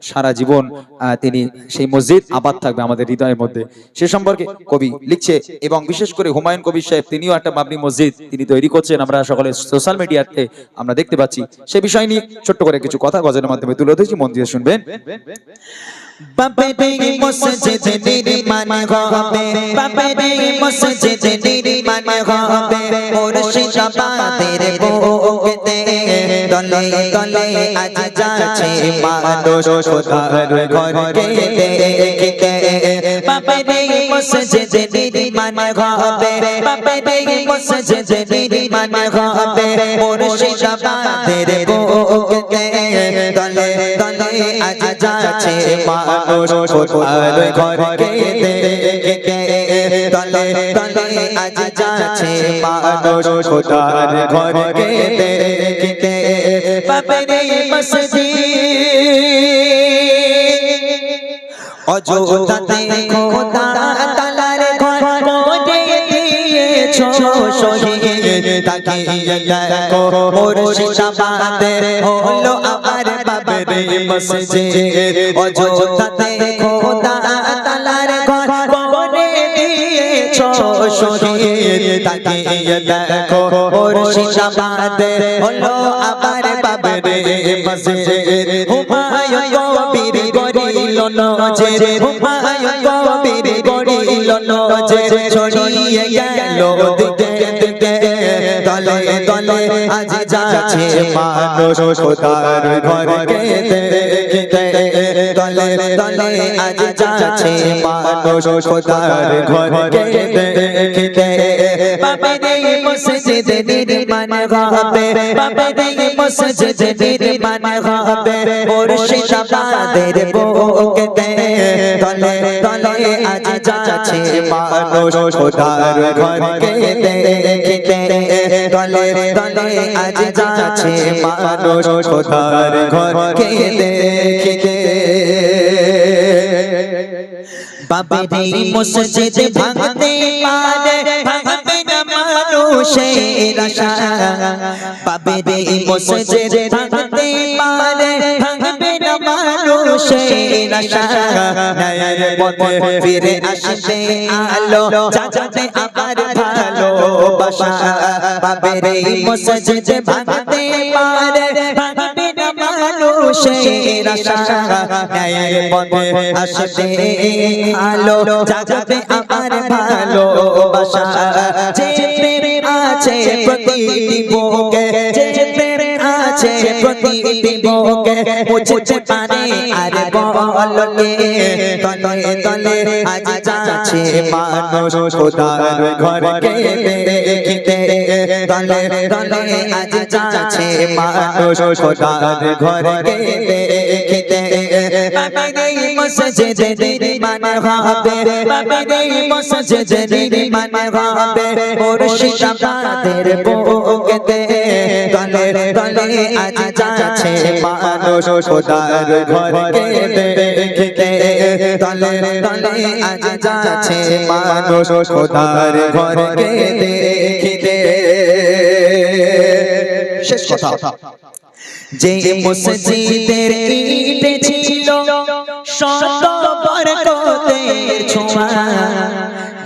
সারা জীবন তিনি সেই মসজিদ আবাদ থাকবে আমাদের হৃদয়ের মধ্যে। সে সম্পর্কে কবি লিখছে এবং বিশেষ করে হুমায়ুন কবির সাহেব তিনিও একটা বাবরি মসজিদ তিনি তৈরি করছেন, আমরা সকলে সোশ্যাল মিডিয়াতে আমরা দেখতে পাচ্ছি। সে বিষয় নিয়ে ছোট্ট করে কিছু কথা গজলের মাধ্যমে তুলে ধরেছি, মন দিয়ে শুনবেন। বাবরি মসজিদ নির্মাণ হবে, বাবরি মসজিদ নির্মাণ হবে, মুর্শিদাবাদের বুকেতে দলে দলে আজ যাচ্ছে মানুষ খোদার ঘরকে দেখতে। বাবরি মসজিদ নির্মাণ হবে, বাবরি মসজিদ নির্মাণ হবে, মুর্শিদাবাদের বুকেতে দলে দলে আজ যাচ্ছে মানুষ খোদার ঘরকে দেখতে। দলে দলে আজ যাচ্ছে মানুষ খোদার ঘরকে দেখতে। বাবরি মসজিদ অযোধ্যাতে খোদা তাআলার ঘর করে দিয়েছো শহীদ। তাকিয়ে দেখো মুর্শিদাবাদের হলো আমার বাবরি মসজিদ। অযোধ্যাতে খোদা তাআলার ঘর করে দিয়েছো শহীদ। তাকিয়ে দেখো মুর্শিদাবাদের হলো আমার বাবরি মসজিদ। হুমায়ুন কবির গড়িল নজর, হুমায়ুন কবির গড়িল নজর, ছড়িয়ে গেল দিকে দিকে। দলে দলে আজ যাচ্ছে মানুষ খোদার ঘরকে দেখতে। দলে দলে আজ যাচ্ছে মানুষ খোদার ঘরকে দেখতে। বাবরি মসজিদ নির্মাণ হবে, বাবরি মসজিদ নির্মাণ হবে, মুর্শিদাবাদের বুকেতে দলে দলে আজ যাচ্ছে মানুষ খোদার ঘরকে দেখতে। দলে দলে আজ যাচ্ছে মানুষ খোদার ঘরকে দেখতে। বাবরি মসজিদ ভাঙতে পারে ভাঙবে না মানুষের আশা। বাবরি মসজিদ ভাঙতে পারে ভাঙবে না মানুষের আশা। নয়ের পথে ফিরে আসবে আলো, জাগাতে আবার ভালোবাসা। বাবরি মসজিদ ভাঙতে পারে ভাঙবে না মানুষের আশা। নয়ের পথে আসবে আলো, জাগাতে আবার ভালোবাসা। যে প্রেম আছে প্রতিটি বুকে, যে প্রেম আছে প্রতিটি বুকে, মুছতে পারে আর বলকে। তলে তলে আজ যাচ্ছে মানুষ খোদার ঘরকে দেখতে। তলে তলে আজ যাচ্ছে মানুষ খোদার ঘরকে দেখতে। বাবরি মসজিদ নির্মাণ হবে, বাবরি মসজিদ নির্মাণ হবে, মুর্শিদাবাদের বুকেতে দলে দলে আজ যাচ্ছে মানুষ খোদার ঘরকে দেখতে। দলে দলে আজ যাচ্ছে মানুষ খোদার ঘরকে দেখতে। শেষ কথা, যে মসজিদের ইট ছিল শত বরকতের ছোঁয়া,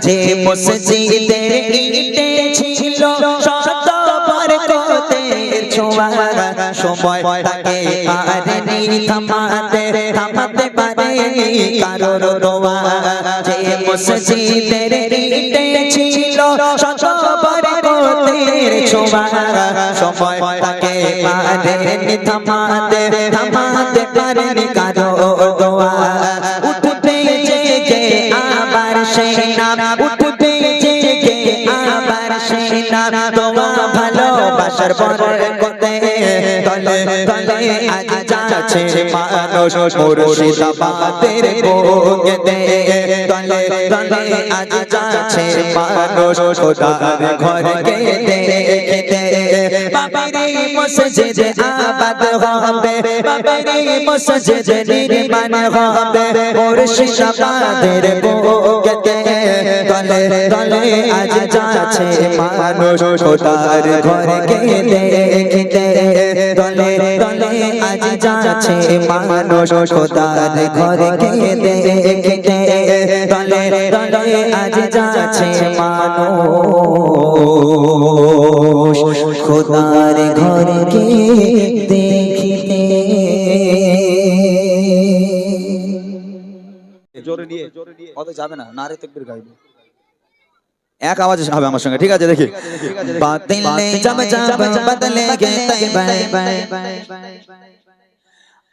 যে মসজিদের ইট ছিল শত বরকতের ছোঁয়া, সময় তাকে পারেনি থামাতে, থামাতে পারেনি কারোর দোয়া। যে মসজিদের ইট ছিল শত বরকতের ছোঁয়া, সময় তাকে পারেনি থামাতে, থামাতে পারেনি কারোর দোয়া। উঠতে জেগে আবার সেই নাম, উঠতে জেগে আবার সেই নাম, দোয়া ভালোবাসার বরকতে তলে তলে আজ যাচ্ছে মানুষ মুর্শিদাবাদের বুকেতে। তলে তলে আজ যাচ্ছে মানুষ খোদার ঘরকে দেখতে। বাবরি মসজিদ আবাদ হবে, বাবরি মসজিদ নির্মাণ হবে, মুর্শিদাবাদের বুকেতে তলে তলে আজ যাচ্ছে মানুষ খোদার ঘরকে দেখতে। তলে তলে আজ যাচ্ছে মানুষ খোদার ঘরকে দেখতে দলে দলে আজ যাচ্ছে মানুষ খোদার ঘরকে দেখতে। জোরে নিয়ে অত যাবে না, নারে তাকবীর গাইবে এক আওয়াজে হবে আমার সঙ্গে, ঠিক আছে? দেখি बातिल ने जब जब बदलेंगे तैयबा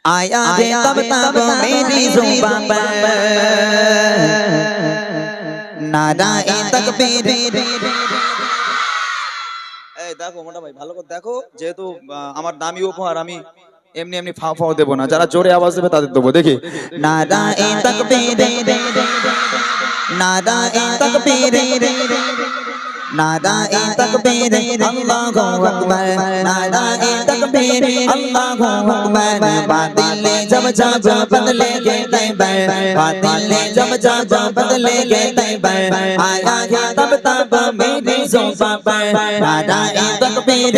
आया है तब तब मेरी जुबान पर नाराए तकबीर। এই দেখো মোটা ভাই, ভালো করে দেখো, যেহেতু আমার দামি উপহার, আমি এমনি এমনি ফাও ফাও দেবো না, যারা জোরে আওয়াজ দেবে তাদের দেবো। দেখি नाराए तकबीर नाराए तकबीर नाराए तकबीर अल्लाहु अकबर नाराए तकबीर अल्लाहु अकबर। बातिल जब जब बदलेंगे तैयबा बातिल जब जब बदलेंगे तैयबा आया है तब तब मेरी जुबान पर नाराए तकबीर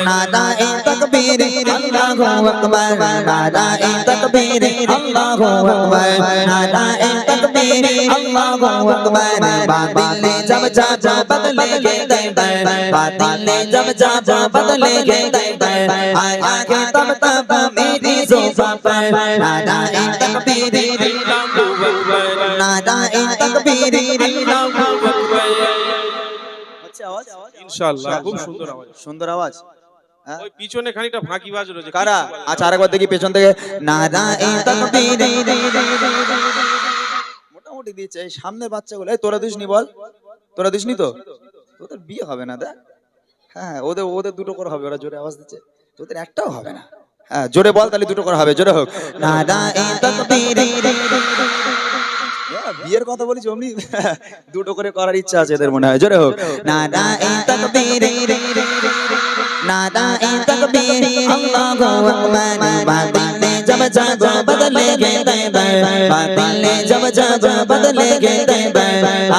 नाराए तकबीर अल्लाहु अकबर नाराए तकबीर अल्लाहु अकबर नाराए तकबीर अल्लाहु अकबर। बातिल जब जब बदलेंगे तैयबा बातिल जब जब बदलेंगे तैयबा आया है तब तब मेरी जुबान पर नाराए तकबीर नाराए तकबीर। আচ্ছা আওয়াজ ইনশাআল্লাহ খুব সুন্দর আওয়াজ। সুন্দর আওয়াজ। হ্যাঁ ওই পিছনে খানিকটা ফাঁকি বাজ রয়েছে। কারা? আচ্ছা আরেকবার দেখি পেছন থেকে। नाराए तकबीर মোটামুটি দিচ্ছে এই সামনের বাচ্চাগুলো। এই তোরা দিসনি বল, তোরা দিসনি তো? তোদের বিয়ে হবে না দেখ। হ্যাঁ ওদের ওদের দুটো করে হবে, ওরা জোরে আওয়াজ দিচ্ছে, তোদের একটাও হবে না। হ্যাঁ জোরে বল, তাহলে দুটো করে হবে, জোরে হোক। नाराए तकबीर বিয়ের কথা বলিস অমনি দুটো করে করার ইচ্ছা আছে এদের মনে হয়, জোরে হোক। नाराए तकबीर नाराए तकबीर अल्लाहु अकबर। बातिल जब जब बदलेंगे तैयबा बातिल जब जब बदलेंगे तैयबा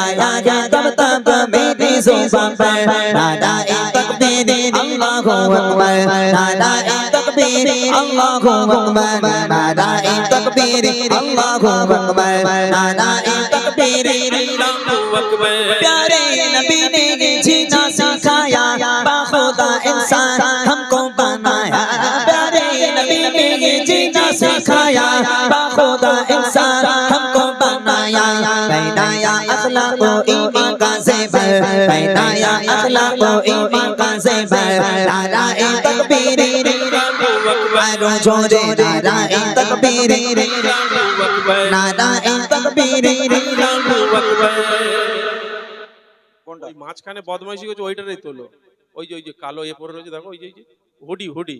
आया है तब तब मेरी जुबान पर नाराए तकबीर अल्लाहु अकबर नाराए तकबीर अल्लाहु अकबर नाराए तकबीर अल्लाहु अकबर नाराए तकबीर अल्लाहु अकबर। प्यारे नबी ने जीना सिखाया बाखुदा इंसान हमको बनाया प्यारे नबी ने जीना सिखाया बाखुदा इंसान हमको बनाया पहनाया अखलाक व ईमान का ज़ेवर पहनाया अखलाक व ईमान का ज़ेवर नाराए तकबीर मारो जोरे नाराए तकबीर नाराए तकबीर। ওই মাঝখানে বদমাইশি করছে ওইটারই তোলো। ওই যে কালো এ পরে রয়েছে দেখো, ওই যে হুডি হুডি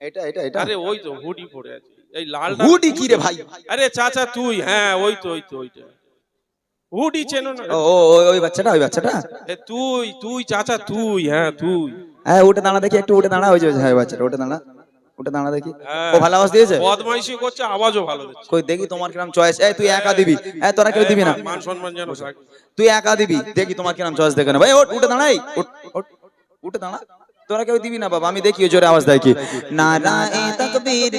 এটা এটা এটা আরে ওই তো হুডি পরে আছে। এই লাল হুডি কি রে ভাই? আরে চাচা তুই, হ্যাঁ ওই তো ওইটা হুডি চেনো না? ও ওই বাচ্চাটা, ওই বাচ্চাটা। এ তুই তুই চাচা তুই, হ্যাঁ তুই। হ্যাঁ উঠে দাঁড়া দেখি, একটু উঠে দাঁড়া, ওই যে হ্যাঁ বাচ্চাটা উঠে দাঁড়া, উঠে দাঁড়া দেখি। ও ভালো আওয়াজ দিয়েছে, বদমাইশি করছে, আওয়াজও ভালো দিচ্ছে। কই দেখি তোমার কিরম চয়েস। এই তুই একা দিবি, এই তোরা কেউ দিবি না, মান সম্মান যেন থাকে। তুই একা দিবি, দেখি তোমার কিরম চয়েস দেখে না। ভাই ওঠ, উঠে দাঁড়াই, উঠে দাঁড়া, তোরা কেউ দিবি না বাবা, আমি দেখি জোরে আওয়াজ দেয় কি। नाराए तकबीर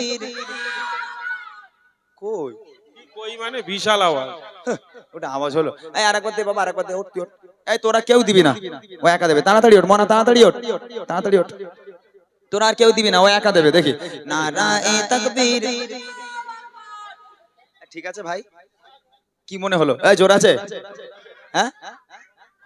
কই কই মানে বিশাল আওয়াজ। ওটা আওয়াজ হলো। এই আরেকবার দে বাবা, আরেকবার দে, ওঠ তুই ওঠ। এই তোরা কেউ দিবি না, ও একা দেবে। তাড়াতাড়ি ওঠ মনা, তাড়াতাড়ি ওঠ, তাড়াতাড়ি ওঠ। তোরা আর কেউ দিবি না, ও একা দেবে, দেখি। नाराए तकबीर ঠিক আছে ভাই, কি মনে হলো? এই জোর আছে? হ্যাঁ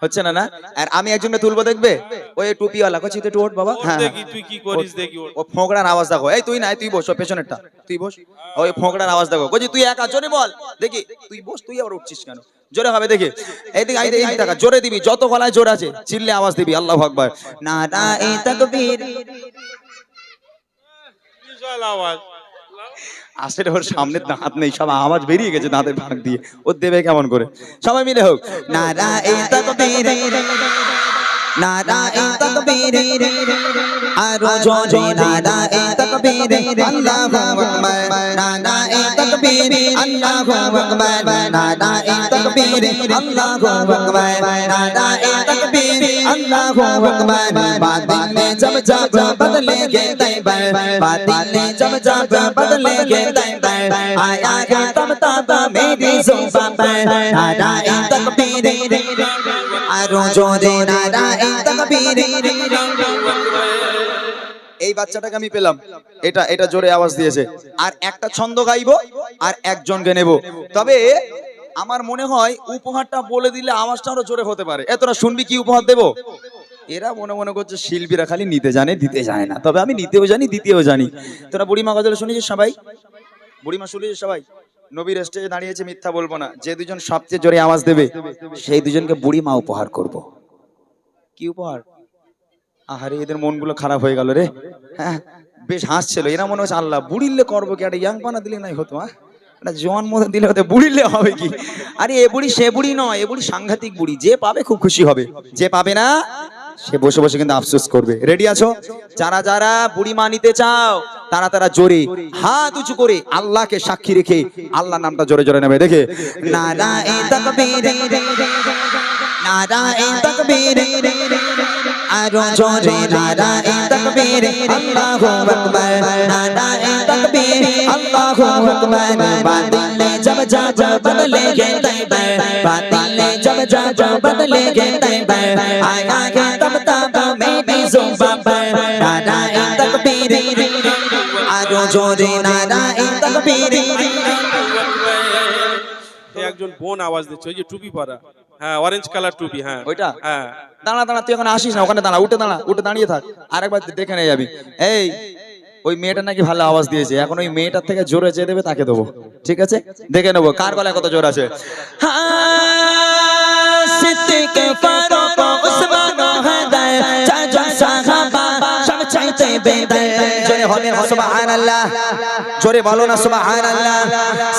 হচ্ছে না না? আর আমি একজনকে তুলবো দেখবে, ওই টুপিওয়ালা, কচি তুই একটু ওঠ বাবা। হ্যাঁ দেখি তুই কি করিস দেখি। ও ফোঁকড়ার আওয়াজ দেখো। এই তুই না, তুই বস, পেছনেরটা তুই বস। ওই ফোঁকড়ার আওয়াজ দেখো, কচি তুই একা জোরে বল দেখি। তুই বস, তুই আবার উঠছিস কেন? জোরে হবে দেখি। এইদিকে আইতে এই টাকা জোরে দিবি, যত গলায় জোর আছে চিল্লে আওয়াজ দিবি, আল্লাহু আকবার। नाराए तकबीर বিশাল আওয়াজ। আসলে ওর সামনে দাঁত নেই, সব আওয়াজ বেরিয়ে গেছে দাঁতের ফাঁক দিয়ে, ও দেবে কেমন করে? সবাই মিলে হোক। नाराए तकबीर नाराए तकबीर आरो जोरे नाराए तकबीर अल्लाहु अकबर नाराए तकबीर তাকবীর আল্লাহু আকবার নারায়ে তাকবীর আল্লাহু আকবার নারায়ে তাকবীর আল্লাহু আকবার বাতিলে जब जब बदलेंगे तैबर बातिले जब जब बदलेंगे तैबर आया है तब तब मेरी जुबान पर नाराए तकबीर आरो जोरे नाराए तकबीर এই বাচ্চাটাকে আমি পেলাম, এটা এটা জোরে আওয়াজ দিয়েছে। আর একটা ছন্দ গাইবো আর একজনকে নেব। তবে আমার মনে হয় উপহারটা বলে দিলে আওয়াজটা আরো জোরে হতে পারে। তোরা শুনবি কি উপহার দেব? এরা মনে মনে করছে শিল্পীরা খালি নিতে জানে দিতে জানে না, তবে আমি নিতেও জানি দিতেও জানি। তোরা বুড়িমা গজল শুনেছিস সবাই? বুড়িমা শুনেছিস সবাই? নবীর স্টেজে দাঁড়িয়েছে, মিথ্যা বলবো না। যে দুজন সবচেয়ে জোরে আওয়াজ দেবে সেই দুজনকে বুড়িমা উপহার করব। কি উপহার? আহারে এদের মনগুলো খারাপ হয়ে গেল রে। হ্যাঁ বেশ হাসছিল, এরা মনে হচ্ছে আল্লাহ বুড়িলে করবো কি, একটা ইয়াং পানা দিলে নাই হতো। হ্যাঁ একটা জোয়ান মতো দিলে হতে, বুড়িলে হবে কি? আরে এ বুড়ি সে বুড়ি নয়, এ বুড়ি সাংঘাতিক বুড়ি। যে পাবে খুব খুশি হবে, যে পাবে না সে বসে বসে কিন্তু আফসোস করবে। রেডি আছো? যারা যারা বুড়িমা নিতে চাও তারা তারা জোরে হাত উঁচু করে আল্লাহকে সাক্ষী রেখে আল্লাহর নামটা জোরে জোরে নেবে। দেখে नाराए तकबीर नाराए तकबीर आरो जोरे नाराए तकबीर अल्लाहु अकबर नाराए तकबीर अल्लाहु अकबर बातिले जब जब बदलेंगे तैबर बातिले जब जब बदलेंगे तैबर आया है तब तब मेरी जुबान पर नाराए तकबीर आरो जोरे नाराए तकबीर একজন বোন আওয়াজ দিচ্ছে, ওই যে টুপি পরা, হ্যাঁ অরেঞ্জ কালার টুপি, হ্যাঁ ওইটা? হ্যাঁ। দাঁড়া দাঁড়া, তুই এখন আসিস না, ওখানে দাঁড়া, উঠে দাঁড়া, উঠে দাঁড়িয়ে থাক, আরেকবার দেখে নিয়ে যাবি। এই ওই মেয়েটা নাকি ভালো আওয়াজ দিয়েছে, এখন ওই মেয়েটার থেকে জোরে যে দেবে তাকে দেবো, ঠিক আছে? দেখে নেবো কার গলায় কত জোর আছে। सिद्दीक़ फारूक उस्मान हैदर चाचा साहबा सब चाहते बेदर जोरे होने सुभान अल्लाह जोरे बोलो ना सुभान अल्लाह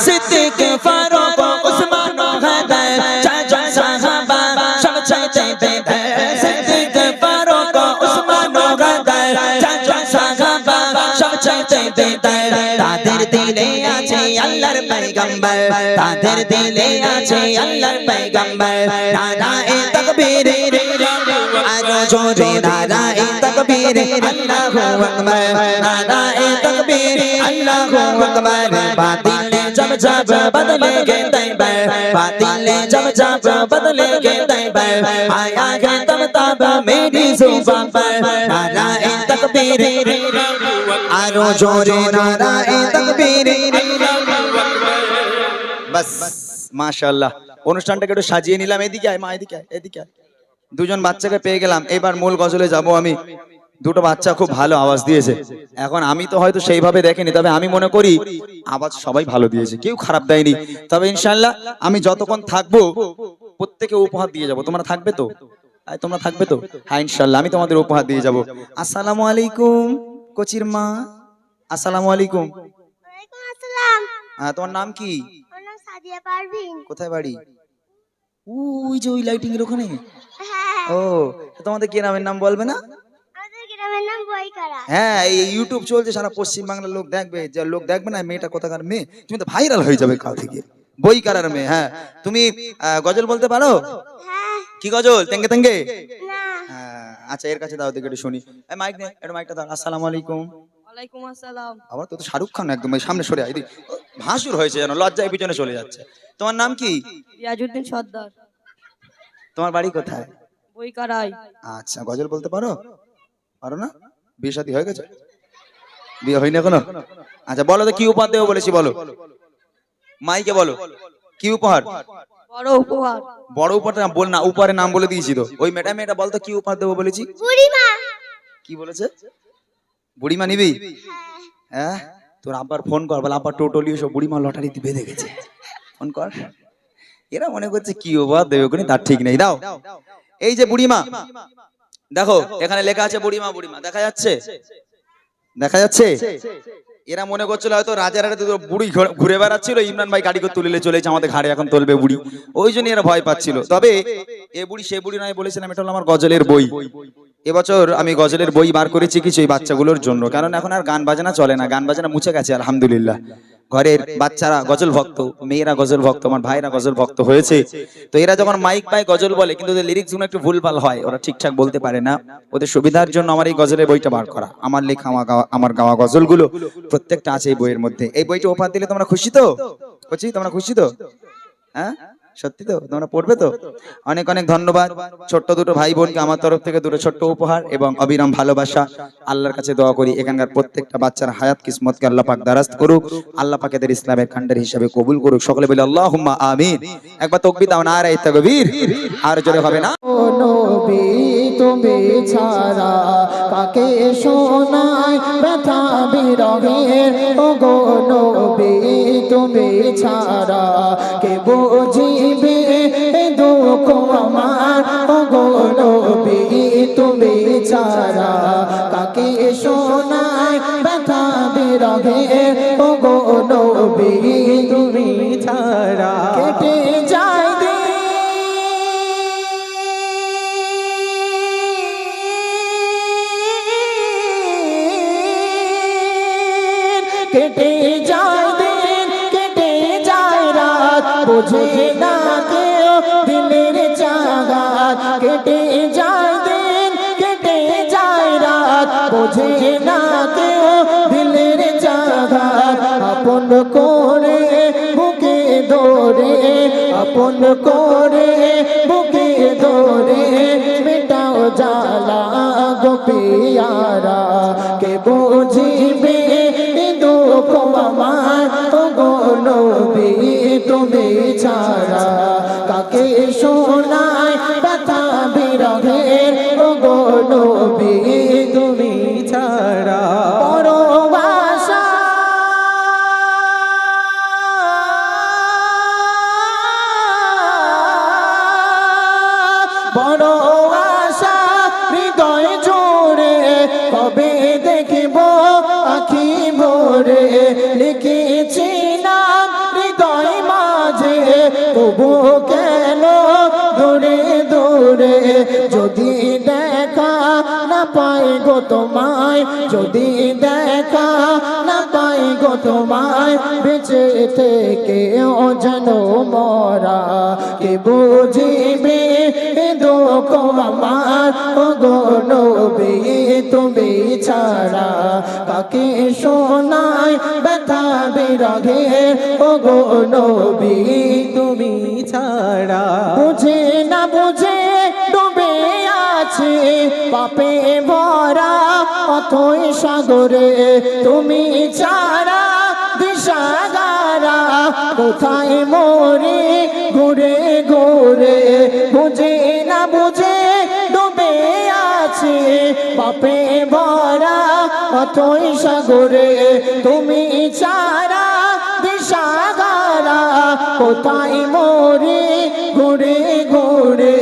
सिद्दीक़ फारूक उस्मान हैदर चाचा साहबा सब चाहते बेदर सिद्दीक़ फारूक उस्मान हैदर चाचा साहबा सब चाहते बेदर तादेर दिले आछे अल्लाहर पैगम्बर तादेर दिले आछे अल्लाहर पैगम्बर नाराए तकबीर आरो जोरे नाराए तकबीर अल्लाहु अकबर नाराए तकबीर अल्लाहु अकबर बातिले जब जब बदलेंगे तैबर बातिले जब जब बदलेंगे तैबर आया है तब तब मेरी जुबान पर नाराए तकबीर आरो जोरे नाराए तकबीर বাস মাশাআল্লাহ, অনুষ্ঠানটাকে একটু সাজিয়ে নিলাম। এদিকে আয় মা, এদিকে আয়, এদিকে আয়। দুজন বাচ্চাকে পেয়ে গেলাম, এবার মূল গজলে যাব আমি। দুটো বাচ্চা খুব ভালো আওয়াজ দিয়েছে। এখন আমি তো হয়তো সেইভাবে দেখিনি, তবে আমি মনে করি আওয়াজ সবাই ভালো দিয়েছে, কেউ খারাপ দেয়নি। তবে ইনশাআল্লাহ আমি যতক্ষণ থাকবো প্রত্যেকে উপহার দিয়ে যাব। তোমরা থাকবে তো? তোমরা থাকবে তো? হ্যাঁ ইনশাআল্লাহ আমি তোমাদের উপহার দিয়ে যাব। আসসালামু আলাইকুম কোচির মা, আসসালামু আলাইকুম। ওয়ালাইকুম আসসালাম। হ্যাঁ তোমার নাম কি? আমার নাম সাদিয়া পারভিন। কোথায় বাড়ি? ওই যে ওই লাইটিং এর ওখানে। হ্যাঁ। ও তোমাদের কি নামের নাম বলবে না? আমাদের গ্রামের নাম বইকারা। হ্যাঁ এই ইউটিউব চলছে, সারা পশ্চিম বাংলার লোক দেখবে, যে লোক দেখবে না মেয়েটা কোথাকার মেয়ে, তুমি তো ভাইরাল হয়ে যাবে কাল থেকে। বইকারার মেয়ে। হ্যাঁ তুমি গজল বলতে পারো? হ্যাঁ। কি গজল? তেঙ্গে তেঙ্গে? না। আচ্ছা এর কাছে দাও দেখে একটু শুনি। এই মাইক নে, একটু মাইকটা দাও। আসসালামু আলাইকুম। ওয়ালাইকুম আসসালাম। আবার তো শাহরুখ খান একদম এই সামনে সরে আয়, ভাসুর হয়েছে যেন, লজ্জায় পিছনে চলে যাচ্ছে। তোমার নাম কি? রিয়াজউদ্দিন সর্দার। তোমার বাড়ি কোথায়? বইকারাই। আচ্ছা গজল বলতে পারো? পারো না? বিয়ে শাদী হয়ে গেছে? বিয়ে হয়নি এখনো? আচ্ছা বলো তো কি উপহার দেবো বলেছি, বলো মাইকে বলো কি উপহার? বড় উপহার। বড় উপহারটা বল না, উপহারের নাম বলে দিয়েছি তো। ওই মেয়েটা বলতো কি উপহার দেবো বলেছি? বুড়িমা। কি বলেছে? বুড়িমা নিবি? হ্যাঁ তোর আব্বার ফোন কর, বলে আব্বার টোটলি সব বুড়িমা লটারিতে বেঁধে গেছে, ফোন কর। এরা মনে করছে কি উপহার দেবে ওখানে, তার ঠিক নেই। দাও এই যে বুড়িমা, দেখো এখানে লেখা আছে বুড়িমা। বুড়িমা দেখা যাচ্ছে? দেখা যাচ্ছে? এরা মনে করছিল হয়তো রাজার হাটে বুড়ি ঘুরে বেড়াচ্ছিল, ইমরান ভাই গাড়ি করে তুলে চলেছে আমাদের ঘাড়ে, এখন তুলবে বুড়ি, ওই জন্য এরা ভয় পাচ্ছিল। তবে এ বুড়ি সে বুড়ি নয়, বলেছিলাম এটা হলো আমার গজলের বই। এবছর আমি গজলের বই বার করেছি কিছু এই বাচ্চাগুলোর জন্য, কারণ এখন আর গান বাজনা চলে না, গান বাজনা মুছে গেছে আলহামদুলিল্লাহ। ঘরের বাচ্চারা গজল ভক্ত, মেয়েরা গজল ভক্ত, আমার ভাইরা গজল ভক্ত হয়েছে। তো এরা যখন মাইক পায় গজল বলে, কিন্তু ওদের লিরিক্স গুলো একটু ভুলভাল হয়, ওরা ঠিকঠাক বলতে পারে না। ওদের সুবিধার জন্য আমার এই গজলের বইটা বার করা, আমার লেখা আমার গাওয়া গজলগুলো প্রত্যেকটা আছে এই বইয়ের মধ্যে। এই বইটা উপহার দিলে তোমরা খুশি তো? বলছি তোমরা খুশি তো? হ্যাঁ সত্যি তো? তোমরা পড়বে তো? অনেক অনেক ধন্যবাদ। ছোট্ট দুটো ভাই বোনকে আমার তরফ থেকে দুটো ছোট্ট উপহার এবং অবিরাম ভালোবাসা। আল্লাহর কাছে দোয়া করি এখানকার প্রত্যেকটা বাচ্চার হায়াত কিসমতকে আল্লাহ পাক দারাজ করুক, আল্লাহ পাক এদের ইসলামের খান্ডার হিসাবে কবুল করুক। সকলে বলে আল্লাহুম্মা আমিন। একবার তাকবীর দাও, নারে তাকবীর। আর জোরে হবে না? ও নবী তুমি ছাড়া কাকে শোনাই ব্যথা বিরহের, ও গো নবী তুমি ছাড়া কে বুঝিবে দুঃখ আমার, ও গো নবী তুমি ছাড়া কাকে শোনাই ব্যথা বিরহের, ও গো নবী তুমি ছাড়া কেটে যায় কেটে যায় দিন, কেটে যায় রাত, বোঝে না কেউ দিলের চাগাত। কেটে যায় দিন, কেটে যায় রাত, বোঝে না কেউ দিলের চাগাত। আপন করে বুকে ধরে, আপন করে বুকে ধরে মেটাও জ্বালা গো পিয়ারা, কে বুঝিবে দুঃখ আমার, ও গো নবী তুমি ছাড়া কাকে শোনাই ব্যথা বিরহের, ও গো নবী তুমি ছাড়া বড় আশা বড় আশা হৃদয় জোড়ে, কবে দেখিব আখি ভরে। লিখেছি নাম হৃদয় মাঝে, তবু কেন দূরে দূরে। যদি দেখা না পাই গো তোমায়, যদি দেখা না পাই গো তোমায়, বেঁচে থেকে যেন মরা, কে বুঝিবে দুঃখ আমার, ও গো নবী তুমি ছাড়া কাকে শোনাই ব্যথা বিরহের, ও গো নবী তুমি ছাড়া। বুঝে না বুঝে ডুবে আছে পাপে ভরা অথই সাগরে, তুমি ছাড়া দিশাহারা কোথায় মরে ঘুরে ঘুরে। বুঝে না বুঝে ডুবে আছে পাপে ভরা অথই সাগরে, তুমি ছাড়া দিশাহারা কোথায় মরে ঘুরে ঘুরে।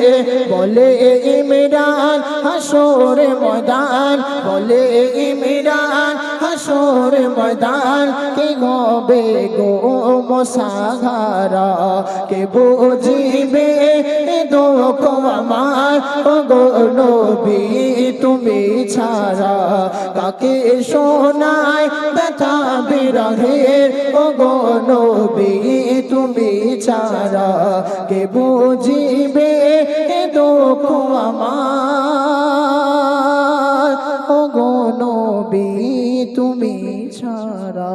বলে ইমরান হাসর ময়দান, বলে ইমরান হাসর ময়দান, কে হবে গো মোসাহারা, কে বুঝিবে দুঃখ আমার, ও গো নবী তুমি ছাড়া কাকে শোনাই ব্যথা বিরহের, ও গো নবী তুমি ছাড়া কে বুঝিবে দুঃখ আমার, ও গো নবী তুমি ছাড়া।